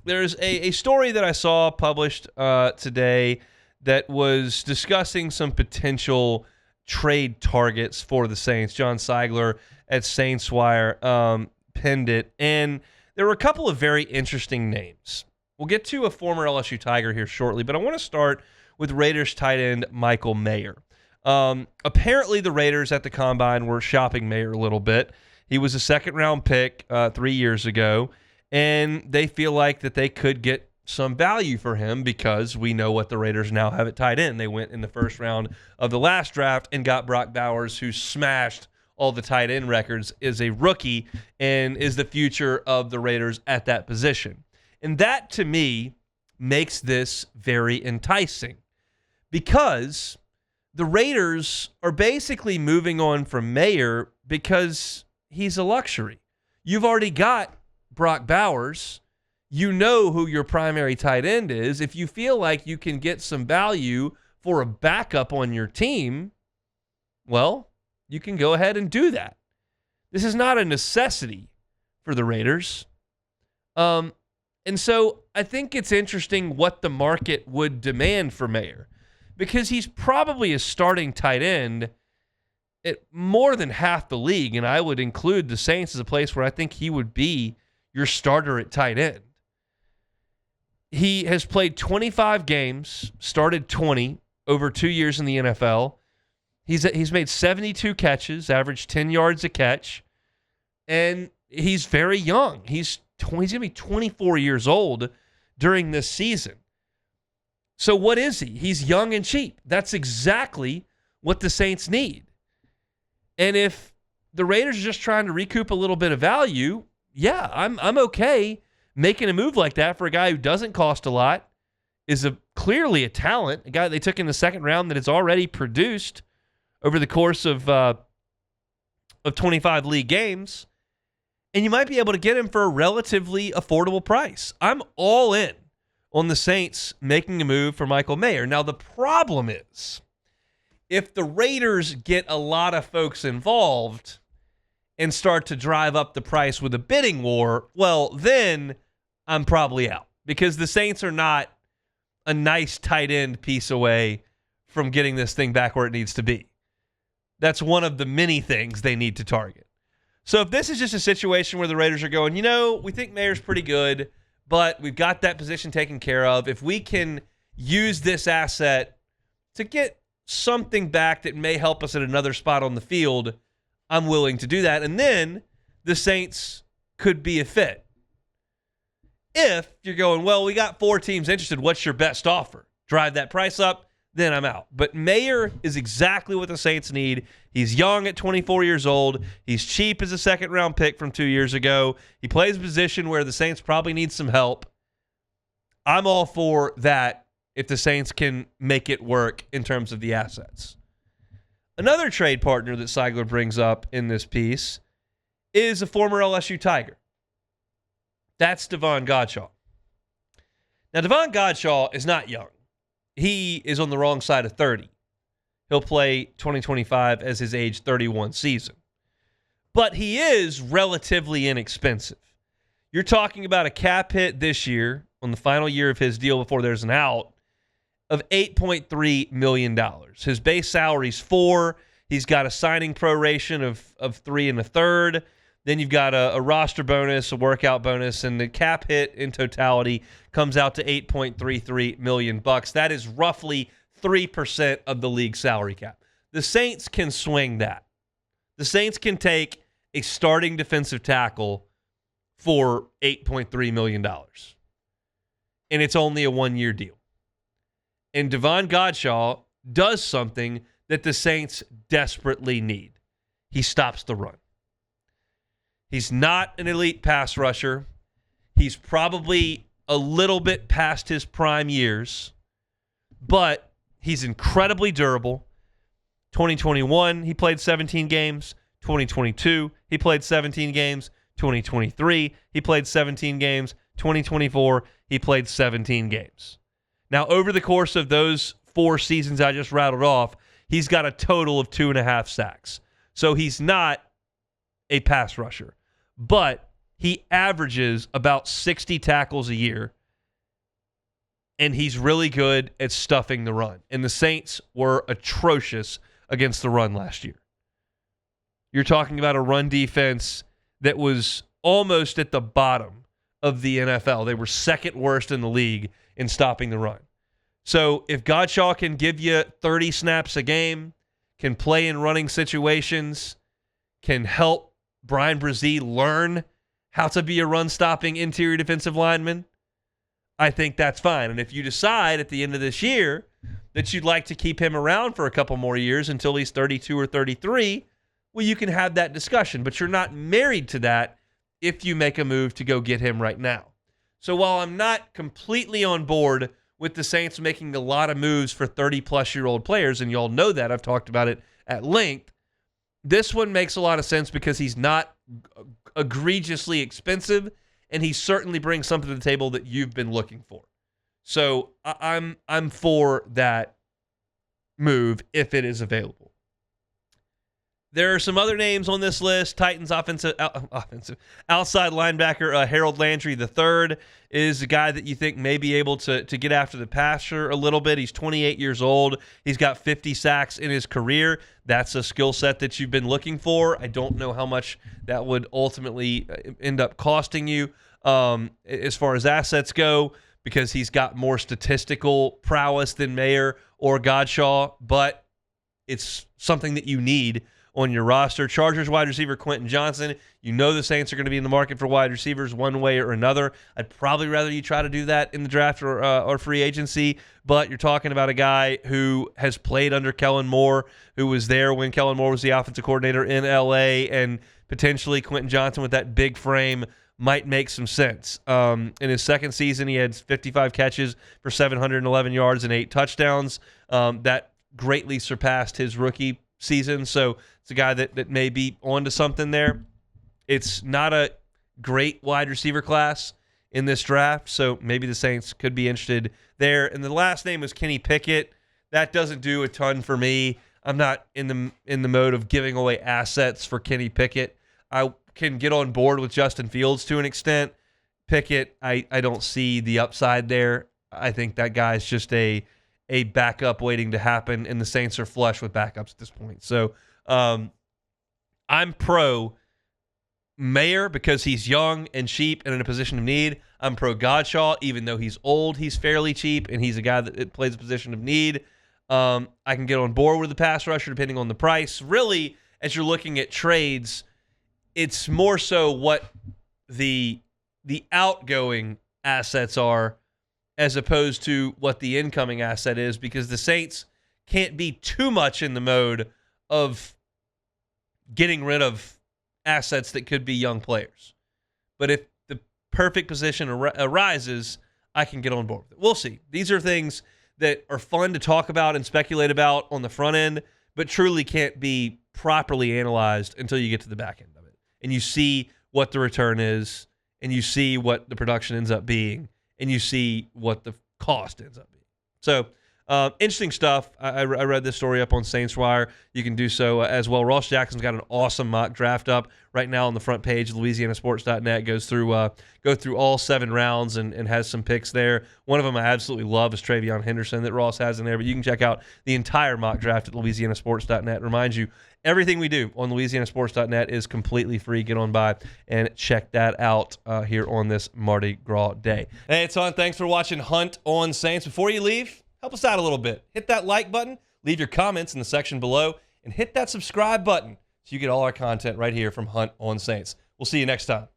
there's a story that I saw published today that was discussing some potential trade targets for the Saints. John Seigler at Saints Wire penned it, and there were a couple of very interesting names. We'll get to a former LSU Tiger here shortly, but I want to start with Raiders tight end Michael Mayer. Apparently, the Raiders at the Combine were shopping Mayer a little bit. He was a second-round pick 3 years ago, and they feel like that they could get some value for him because we know what the Raiders now have at tight end. They went in the first round of the last draft and got Brock Bowers, who smashed all the tight end records, is a rookie and is the future of the Raiders at that position. And that, to me, makes this very enticing because the Raiders are basically moving on from Mayer because he's a luxury. You've already got Brock Bowers. You know who your primary tight end is. If you feel like you can get some value for a backup on your team, well, you can go ahead and do that. This is not a necessity for the Raiders. And so I think it's interesting what the market would demand for Mayer because he's probably a starting tight end at more than half the league, and I would include the Saints as a place where I think he would be your starter at tight end. He has played 25 games, started 20 over 2 years in the NFL. He's made 72 catches, averaged 10 yards a catch, and he's very young. He's going to be 24 years old during this season. So what is he? He's young and cheap. That's exactly what the Saints need. And if the Raiders are just trying to recoup a little bit of value, yeah, I'm okay making a move like that for a guy who doesn't cost a lot, is clearly a talent, a guy they took in the second round that has already produced over the course of 25 league games, and you might be able to get him for a relatively affordable price. I'm all in on the Saints making a move for Michael Mayer. Now, the problem is, if the Raiders get a lot of folks involved and start to drive up the price with a bidding war, well, then I'm probably out because the Saints are not a nice tight end piece away from getting this thing back where it needs to be. That's one of the many things they need to target. So if this is just a situation where the Raiders are going, we think Mayer's pretty good, but we've got that position taken care of. If we can use this asset to get something back that may help us at another spot on the field, I'm willing to do that. And then the Saints could be a fit. If you're going, well, we got 4 teams interested, what's your best offer? Drive that price up, then I'm out. But Mayer is exactly what the Saints need. He's young at 24 years old. He's cheap as a second-round pick from 2 years ago. He plays a position where the Saints probably need some help. I'm all for that if the Saints can make it work in terms of the assets. Another trade partner that Seigler brings up in this piece is a former LSU Tiger. That's Devon Godchaux. Now, Devon Godchaux is not young. He is on the wrong side of 30. He'll play 2025 as his age 31 season. But he is relatively inexpensive. You're talking about a cap hit this year, on the final year of his deal before there's an out, of $8.3 million. His base salary is $4 million. He's got a signing proration of $3 1/3. Then you've got a roster bonus, a workout bonus, and the cap hit in totality comes out to $8.33 million. That is roughly 3% of the league salary cap. The Saints can swing that. The Saints can take a starting defensive tackle for $8.3 million. And it's only a 1-year deal. And Devon Godchaux does something that the Saints desperately need. He stops the run. He's not an elite pass rusher. He's probably a little bit past his prime years, but he's incredibly durable. 2021, he played 17 games. 2022, he played 17 games. 2023, he played 17 games. 2024, he played 17 games. Now, over the course of those 4 seasons I just rattled off, he's got a total of 2.5 sacks. So he's not a pass rusher, but he averages about 60 tackles a year and he's really good at stuffing the run. And the Saints were atrocious against the run last year. You're talking about a run defense that was almost at the bottom of the NFL. They were second worst in the league in stopping the run. So if Godchaux can give you 30 snaps a game, can play in running situations, can help Brian Brzee learn how to be a run-stopping interior defensive lineman, I think that's fine. And if you decide at the end of this year that you'd like to keep him around for a couple more years until he's 32 or 33, well, you can have that discussion. But you're not married to that if you make a move to go get him right now. So while I'm not completely on board with the Saints making a lot of moves for 30-plus-year-old players, and y'all know that, I've talked about it at length, this one makes a lot of sense because he's not egregiously expensive, and he certainly brings something to the table that you've been looking for. So I'm for that move if it is available. There are some other names on this list. Titans offensive outside linebacker Harold Landry III is a guy that you think may be able to get after the passer a little bit. He's 28 years old. He's got 50 sacks in his career. That's a skill set that you've been looking for. I don't know how much that would ultimately end up costing you as far as assets go, because he's got more statistical prowess than Mayer or Godchaux, but it's something that you need on your roster. Chargers wide receiver Quentin Johnston. You know the Saints are going to be in the market for wide receivers one way or another. I'd probably rather you try to do that in the draft or free agency, but you're talking about a guy who has played under Kellen Moore, who was there when Kellen Moore was the offensive coordinator in L.A., and potentially Quentin Johnston with that big frame might make some sense. In his second season, he had 55 catches for 711 yards and 8 touchdowns. That greatly surpassed his rookie season, so it's a guy that may be onto something there. It's not a great wide receiver class in this draft, so maybe the Saints could be interested there. And the last name was Kenny Pickett. That doesn't do a ton for me. I'm not in the mode of giving away assets for Kenny Pickett. I can get on board with Justin Fields to an extent. Pickett, I don't see the upside there. I think that guy's just a backup waiting to happen, and the Saints are flush with backups at this point. So I'm pro Mayer because he's young and cheap and in a position of need. I'm pro Godchaux, even though he's old, he's fairly cheap, and he's a guy that plays a position of need. I can get on board with the pass rusher depending on the price. Really, as you're looking at trades, it's more so what the outgoing assets are as opposed to what the incoming asset is, because the Saints can't be too much in the mode of getting rid of assets that could be young players. But if the perfect position arises, I can get on board with it. We'll see. These are things that are fun to talk about and speculate about on the front end, but truly can't be properly analyzed until you get to the back end of it. And you see what the return is, and you see what the production ends up being, and you see what the cost ends up being. So, interesting stuff. I read this story up on Saints Wire. You can do so as well. Ross Jackson's got an awesome mock draft up right now on the front page of LouisianaSports.net. Go through all 7 rounds and has some picks there. One of them I absolutely love is Travion Henderson that Ross has in there. But you can check out the entire mock draft at LouisianaSports.net. Remind you, everything we do on LouisianaSports.net is completely free. Get on by and check that out here on this Mardi Gras day. Hey, it's on. Thanks for watching Hunt on Saints. Before you leave, help us out a little bit. Hit that like button, leave your comments in the section below, and hit that subscribe button so you get all our content right here from Hunt on Saints. We'll see you next time.